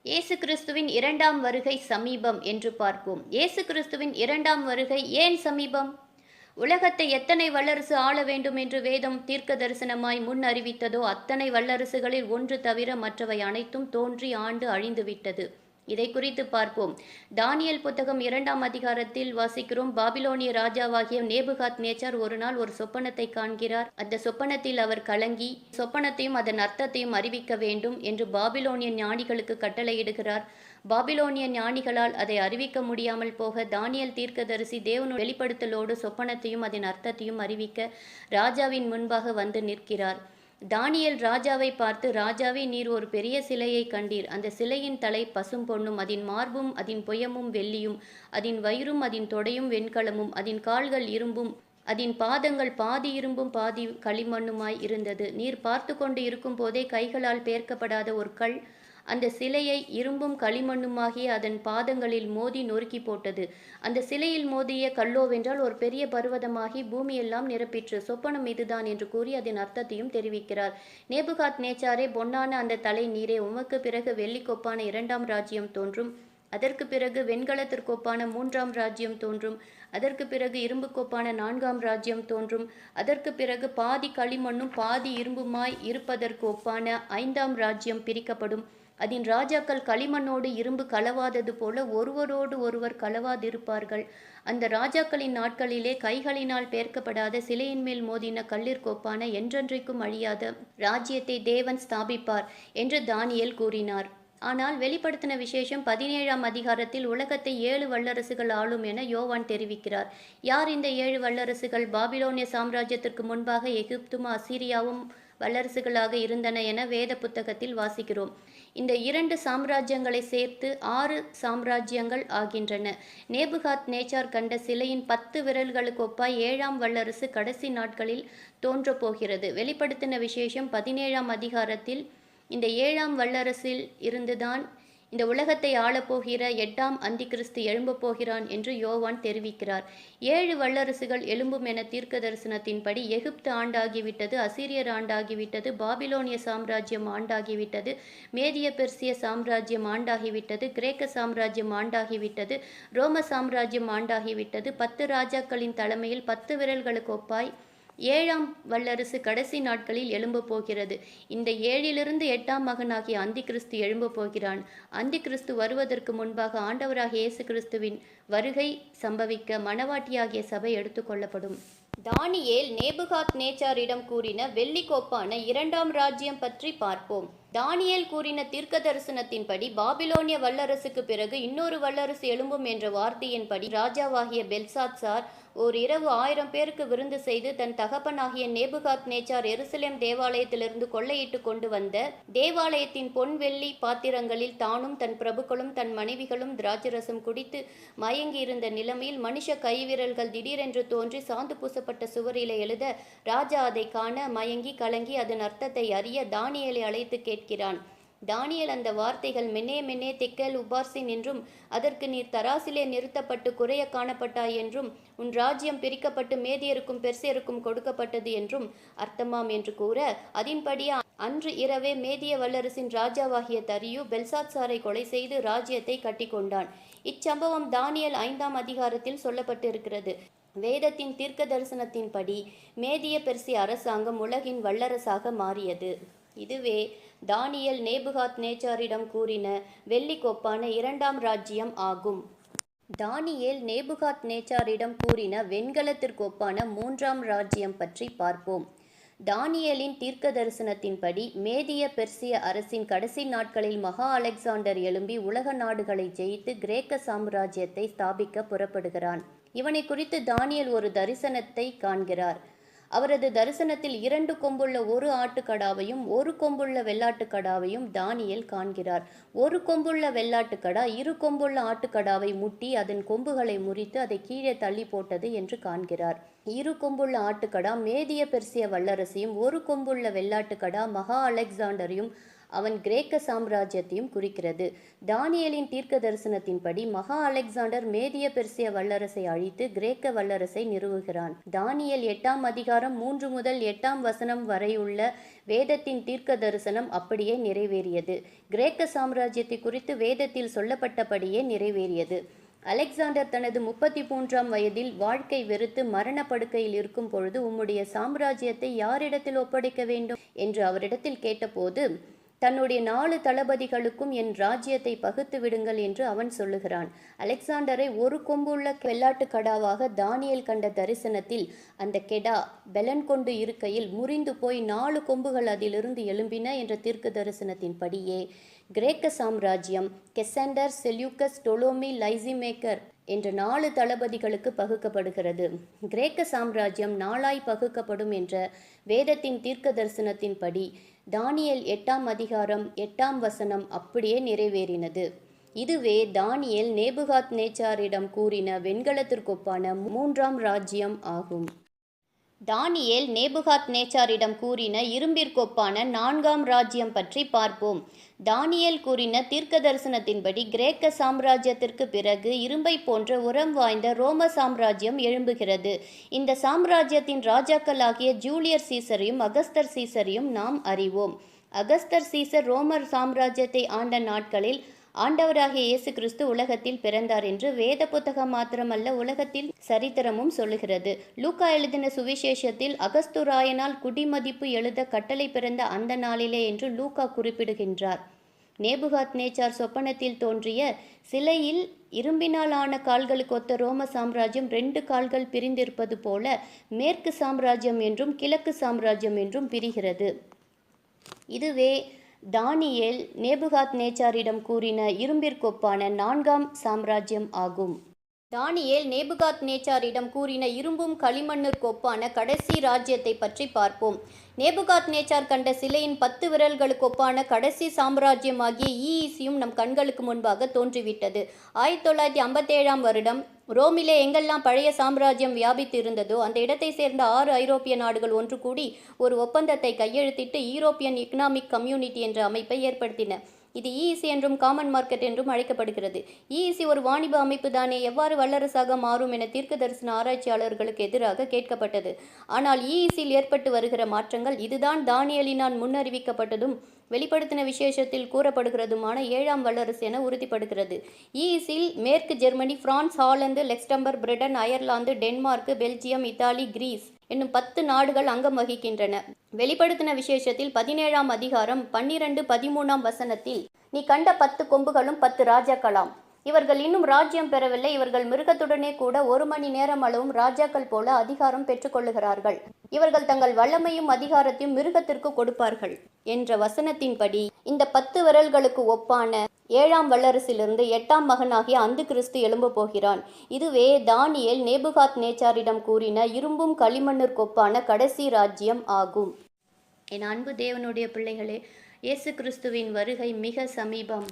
இயேசு கிறிஸ்துவின் இரண்டாம் வருகை சமீபம் என்று பார்ப்போம். இயேசு கிறிஸ்துவின் இரண்டாம் வருகை ஏன் சமீபம்? உலகத்தை எத்தனை வல்லரசு ஆள வேண்டும் என்று வேதம் தீர்க்க தரிசனமாய் முன் அறிவித்ததோ அத்தனை வல்லரசுகளில் ஒன்று தவிர மற்றவை அனைத்தும் தோன்றி ஆண்டு அழிந்துவிட்டது. இதை குறித்து பார்ப்போம். தானியேல் புத்தகம் 2ஆம் அதிகாரத்தில் வாசிக்கிறோம். பாபிலோனிய ராஜாவாகிய நேபுகாத் நேச்சார் ஒரு நாள் ஒரு சொப்பனத்தை காண்கிறார். அந்த சொப்பனத்தில் அவர் கலங்கி சொப்பனத்தையும் அதன் அர்த்தத்தையும் அறிவிக்க வேண்டும் என்று பாபிலோனிய ஞானிகளுக்கு கட்டளையிடுகிறார். பாபிலோனிய ஞானிகளால் அதை அறிவிக்க முடியாமல் போக தானியேல் தீர்க்கதரிசி தேவனுடைய வெளிப்படுத்தலோடு சொப்பனத்தையும் அதன் அர்த்தத்தையும் அறிவிக்க ராஜாவின் முன்பாக வந்து நிற்கிறார். தானியேல் ராஜாவை பார்த்து, ராஜாவே, நீர் ஒரு பெரிய சிலையை கண்டீர். அந்த சிலையின் தலை பசும் பொன்னும், அதன் மார்பும் அதன் புயமும் வெள்ளியும், அதன் வயிறும் அதன் தொடையும் வெண்கலமும், அதன் கால்கள் இரும்பும், அதன் பாதங்கள் பாதி இரும்பும் பாதி களிமண்ணுமாய் இருந்தது. நீர் பார்த்து கொண்டு இருக்கும் போதே கைகளால் பெயர்க்கப்படாத ஒரு கல் அந்த சிலையை இரும்பும் களிமண்ணுமாகிய அதன் பாதங்களில் மோதி நொறுக்கி போட்டது. அந்த சிலையில் மோதிய கல்லோவென்றால் ஒரு பெரிய பர்வதமாகி பூமியெல்லாம் நிரப்பிற்று. சொப்பனம் இதுதான் என்று கூறி அதன் அர்த்தத்தையும் தெரிவிக்கிறார். நேபுகாத் நேச்சாரே, பொன்னான அந்த தலை நீரே, உமக்கு பிறகு வெள்ளிக்கொப்பான 2ஆம் ராஜ்யம் தோன்றும். அதற்கு பிறகு வெண்கலத்திற்கொப்பான 3ஆம் ராஜ்யம் தோன்றும். அதற்கு பிறகு இரும்புக்கொப்பான 4ஆம் ராஜ்யம் தோன்றும். அதற்கு பிறகு பாதி களிமண்ணும் பாதி இரும்புமாய் இருப்பதற்கு ஒப்பான 5ஆம் ராஜ்யம் பிரிக்கப்படும். அதன் ராஜாக்கள் களிமண்ணோடு இரும்பு கலவாதது போல ஒருவரோடு ஒருவர் கலவாதிருப்பார்கள். அந்த ராஜாக்களின் நாட்களிலே கைகளினால் பெயர்க்கப்படாத சிலையின் மேல் மோதின கல்லிற்கொப்பான என்றென்றைக்கும் அழியாத ராஜ்யத்தை தேவன் ஸ்தாபிப்பார் என்று தானியேல் கூறினார். ஆனால் வெளிப்படுத்தின விசேஷம் 17ஆம் அதிகாரத்தில் உலகத்தை 7 வல்லரசுகள் ஆளும் என யோவான் தெரிவிக்கிறார். யார் இந்த 7 வல்லரசுகள்? பாபிலோனிய சாம்ராஜ்யத்திற்கு முன்பாக எகிப்தும் அசீரியாவும் வல்லரசுகளாக இருந்தன என வேத புத்தகத்தில் வாசிக்கிறோம். இந்த 2 சாம்ராஜ்யங்களை சேர்த்து 6 சாம்ராஜ்யங்கள் ஆகின்றன. நேபுகாத் நேச்சார் கண்ட சிலையின் 10 விரல்களுக்கு ஒப்பாய் 7ஆம் வல்லரசு கடைசி நாட்களில் தோன்றப்போகிறது. வெளிப்படுத்தின விசேஷம் 17ஆம் அதிகாரத்தில் இந்த 7ஆம் வல்லரசில் இருந்துதான் இந்த உலகத்தை ஆளப்போகிற 8ஆம் அந்திகிறிஸ்து எழும்பப் போகிறான் என்று யோவான் தெரிவிக்கிறார். 7 வல்லரசுகள் எழும்பும் என தீர்க்க தரிசனத்தின்படி எகிப்து ஆண்டாகிவிட்டது, அசீரியர் ஆண்டாகிவிட்டது, பாபிலோனிய சாம்ராஜ்யம் ஆண்டாகிவிட்டது, மேதிய பெர்சிய சாம்ராஜ்யம் ஆண்டாகிவிட்டது, கிரேக்க சாம்ராஜ்யம் ஆண்டாகிவிட்டது, ரோம சாம்ராஜ்யம் ஆண்டாகிவிட்டது. 10 ராஜாக்களின் தலைமையில் 10 விரல்களுக்கு ஒப்பாய் 7ஆம் வல்லரசு கடைசி நாட்களில் எழும்பப் போகிறது. இந்த 7லிருந்து 8ஆம் மகனாகிய அந்திகிறிஸ்து எழும்பப் போகிறான். அந்திகிறிஸ்து வருவதற்கு முன்பாக ஆண்டவராகிய இயேசு கிறிஸ்துவின் வருகை சம்பவிக்க மணவாட்டியாகிய சபை எடுத்துக்கொள்ளப்படும். தானியேல் நேபுகாத் நேச்சாரிடம் கூறின வெள்ளிக்கோப்பான 2ஆம் ராஜ்யம் பற்றி பார்ப்போம். தானியேல் கூறின தீர்க்க தரிசனத்தின்படி பாபிலோனிய வல்லரசுக்கு பிறகு இன்னொரு வல்லரசு எழும்பும் என்ற வார்த்தையின்படி ராஜாவாகிய பெல்சாத்சார் ஓர் இரவு 1000 பேருக்கு விருந்து செய்து தன் தகப்பனாகிய நேபுகாத் நேச்சார் எருசலேம் தேவாலயத்திலிருந்து கொள்ளையிட்டு கொண்டு வந்த தேவாலயத்தின் பொன் வெள்ளி பாத்திரங்களில் தானும் தன் பிரபுக்களும் தன் மனைவிகளும் திராட்சரசம் குடித்து மயங்கியிருந்த நிலைமையில் மனுஷ கைவிரல்கள் திடீரென்று தோன்றி சாந்து பூசப்பட்ட சுவரிலே எழுத ராஜா அதை காண மயங்கி கலங்கி அதன் அர்த்தத்தை அறிய தானியேலை அழைத்து கேட்கிறான். தானியேல் அந்த வார்த்தைகள் மெனே மெனே தெக்கேல் உபார்சின் என்றும் அதற்கு நீர் தராசிலே நிறுத்தப்பட்டு குறைய காணப்பட்டாய் என்றும் உன் ராஜ்யம் பிரிக்கப்பட்டு மேதியருக்கும் பெர்சியருக்கும் கொடுக்கப்பட்டது என்றும் அர்த்தமாம் என்று கூற, அதன்படி அன்று இரவே மேதிய வல்லரசின் ராஜாவாகிய தரியு பெல்சாத்சாரை கொலை செய்து ராஜ்யத்தை கட்டி கொண்டான். இச்சம்பவம் தானியேல் 5ஆம் அதிகாரத்தில் சொல்லப்பட்டிருக்கிறது. வேதத்தின் தீர்க்க தரிசனத்தின்படி மேதிய பெர்சிய அரசாங்கம் உலகின் வல்லரசாக மாறியது. இதுவே தானியேல் நேபுகாத் நேச்சாரிடம் கூறின வெள்ளிக்கோப்பான 2ஆம் ராஜ்யம் ஆகும். தானியேல் நேபுகாத் நேச்சாரிடம் கூறின வெண்கலத்திற்கொப்பான 3ஆம் ராஜ்யம் பற்றி பார்ப்போம். தானியேலின் தீர்க்க தரிசனத்தின்படி மேதிய பெர்சிய அரசின் கடைசி நாட்களில் மகா அலெக்சாண்டர் எழும்பி உலக நாடுகளை ஜெயித்து கிரேக்க சாம்ராஜ்யத்தை ஸ்தாபிக்க புறப்படுகிறான். இவனை குறித்து தானியேல் ஒரு தரிசனத்தை காண்கிறார். அவரது தரிசனத்தில் 2 கொம்புள்ள ஒரு ஆட்டுக்கடாவையும் 1 கொம்புள்ள வெள்ளாட்டுக்கடாவையும் தானியேல் காண்கிறார். 1 கொம்புள்ள வெள்ளாட்டுக்கடா 2 கொம்புள்ள ஆட்டுக்கடாவை முட்டி அதன் கொம்புகளை முறித்து அதை கீழே தள்ளி போட்டது என்று காண்கிறார். 2 கொம்புள்ள ஆட்டுக்கடா மேதிய பெர்சிய வல்லரசையும் 1 கொம்புள்ள வெள்ளாட்டுக்கடா மகா அலெக்சாண்டரையும் அவன் கிரேக்க சாம்ராஜ்யத்தையும் குறிக்கிறது. தானியேலின் தீர்க்க தரிசனத்தின்படி மகா அலெக்சாண்டர் மேதிய பெர்சிய வல்லரசை அழித்து கிரேக்க வல்லரசை நிறுவுகிறான். தானியேல் 8ஆம் அதிகாரம் 3 முதல் 8ஆம் வசனம் வரையுள்ள வேதத்தின் தீர்க்க தரிசனம் அப்படியே நிறைவேறியது. கிரேக்க சாம்ராஜ்யத்தை குறித்து வேதத்தில் சொல்லப்பட்டபடியே நிறைவேறியது. அலெக்சாண்டர் தனது 33ஆம் வயதில் வாழ்க்கை வெறுத்து மரணப்படுக்கையில் இருக்கும் பொழுது உம்முடைய சாம்ராஜ்யத்தை யாரிடத்தில் ஒப்படைக்க வேண்டும் என்று அவரிடத்தில் கேட்டபோது, தன்னுடைய 4 தளபதிகளுக்கும் என் ராஜ்யத்தை பகுத்து விடுங்கள் என்று அவன் சொல்லுகிறான். அலெக்சாண்டரை ஒரு கொம்புள்ள வெள்ளாட்டு கடாவாக தானியேல் கண்ட தரிசனத்தில் அந்த கெடா பெலன் கொண்டு இருக்கையில் முறிந்து போய் 4 கொம்புகள் அதிலிருந்து எழும்பின என்ற தீர்க்க தரிசனத்தின்படியே கிரேக்க சாம்ராஜ்யம் கெசண்டர், செல்யூக்கஸ், டொலோமி, லைசிமேக்கர் என்ற 4 தளபதிகளுக்கு பகுக்கப்படுகிறது. கிரேக்க சாம்ராஜ்யம் 4ஆய் பகுக்கப்படும் என்ற வேதத்தின் தீர்க்க தரிசனத்தின்படி தானியேல் 8ஆம் அதிகாரம் 8ஆம் வசனம் அப்படியே நிறைவேறினது. இதுவே தானியேல் நேபுகாத் நேச்சாரிடம் கூறின வெண்கலத்திற்கொப்பான 3ஆம் ராஜ்யம் ஆகும். தானியேல் நேபுகாத் நேச்சாரிடம் கூறின இரும்பிற்கொப்பான 4ஆம் ராஜ்யம் பற்றி பார்ப்போம். தானியேல் கூறின தீர்க்க தரிசனத்தின்படி கிரேக்க சாம்ராஜ்யத்திற்கு பிறகு இரும்பை போன்ற உரம் வாய்ந்த ரோம சாம்ராஜ்யம் எழும்புகிறது. இந்த சாம்ராஜ்யத்தின் ராஜாக்களாகிய ஜூலியர் சீசரையும் அகஸ்தர் சீசரையும் நாம் அறிவோம். அகஸ்தர் சீசர் ரோமர் சாம்ராஜ்யத்தை ஆண்ட நாட்களில் ஆண்டவராகிய இயேசு கிறிஸ்து உலகத்தில் பிறந்தார் என்று வேத புத்தகம் மாத்திரமல்ல உலகத்தில் சரித்திரமும் சொல்லுகிறது. லூக்கா எழுதின சுவிசேஷத்தில் அகஸ்துராயனால் குடிமதிப்பு எழுத கட்டளை பிறந்த அந்த நாளிலே என்று லூக்கா குறிப்பிடுகின்றார். நேபுகாத் நேச்சார் சொப்பனத்தில் தோன்றிய சிலையில் இரும்பினால் ஆன கால்களுக்கு ஒத்த ரோம சாம்ராஜ்யம் 2 கால்கள் பிரிந்திருப்பது போல மேற்கு சாம்ராஜ்யம் என்றும் கிழக்கு சாம்ராஜ்யம் என்றும் பிரிகிறது. இதுவே தானியேல் நேபுகாத் நேச்சாரிடம் கூறின இரும்பிற்கொப்பான 4ஆம் சாம்ராஜ்யம் ஆகும். தானியேல் நேபுகாத் நேச்சாரிடம் கூறின இரும்பும் களிமண்ணிற்கொப்பான கடைசி ராஜ்யத்தை பற்றி பார்ப்போம். நேபுகாத் நேச்சார் கண்ட சிலையின் 10 விரல்களுக்கொப்பான கடைசி சாம்ராஜ்யமாகிய ஈசியும் நம் கண்களுக்கு முன்பாக தோன்றிவிட்டது. 1957ஆம் வருடம் ரோமிலே எங்கெல்லாம் பழைய சாம்ராஜ்யம் வியாபித்து இருந்ததோ அந்த இடத்தை சேர்ந்த 6 ஐரோப்பிய நாடுகள் ஒன்று கூடி ஒரு ஒப்பந்தத்தை கையெழுத்திட்டு யூரோப்பியன் எக்கனாமிக் கம்யூனிட்டி என்ற அமைப்பை ஏற்படுத்தின. இது இஇசி என்றும் காமன் மார்க்கெட் என்றும் அழைக்கப்படுகிறது. இஇசி ஒரு வாணிப அமைப்பு தானே, எவ்வாறு வல்லரசாக மாறும் என தீர்க்க தரிசன ஆராய்ச்சியாளர்களுக்கு எதிராக கேட்கப்பட்டது. ஆனால் இஇசியில் ஏற்பட்டு வருகிற மாற்றங்கள் இதுதான் தானியேலினால் முன்னறிவிக்கப்பட்டதும் வெளிப்படுத்தின விசேஷத்தில் கூறப்படுகிறதுமான 7ஆம் வல்லரசு என உறுதிப்படுகிறது. இஇசியில் மேற்கு Germany, France, Holland, Luxembourg, Britain, Ireland, Denmark, Belgium, Italy, Greece என்னும் 10 நாடுகள் அங்கம் வகிக்கின்றன. வெளிப்படுத்தின விசேஷத்தில் 17ஆம் அதிகாரம் 12, 13ஆம் வசனத்தில் நீ கண்ட 10 கொம்புகளும் 10 ராஜாக்களாம். இவர்கள் இன்னும் ராஜ்யம் பெறவில்லை. இவர்கள் மிருகத்துடனே கூட 1 மணி நேரம் அளவும் ராஜாக்கள் போல அதிகாரம் பெற்றுக்கொள்ளுகிறார்கள். இவர்கள் தங்கள் வல்லமையும் அதிகாரத்தையும் மிருகத்திற்கு கொடுப்பார்கள் என்ற வசனத்தின்படி இந்த 10 விரல்களுக்கு ஒப்பான 7ஆம் வல்லரசிலிருந்து 8ஆம் மகனாகிய அந்து கிறிஸ்து எழும்ப போகிறான். இதுவே தானியேல் நேபுகாத் நேச்சாரிடம் கூறின இரும்பும் களிமண்ணிற்கொப்பான கடைசி ராஜ்யம் ஆகும். என் அன்பு தேவனுடைய பிள்ளைகளே, இயேசு கிறிஸ்துவின் வருகை மிக சமீபம்.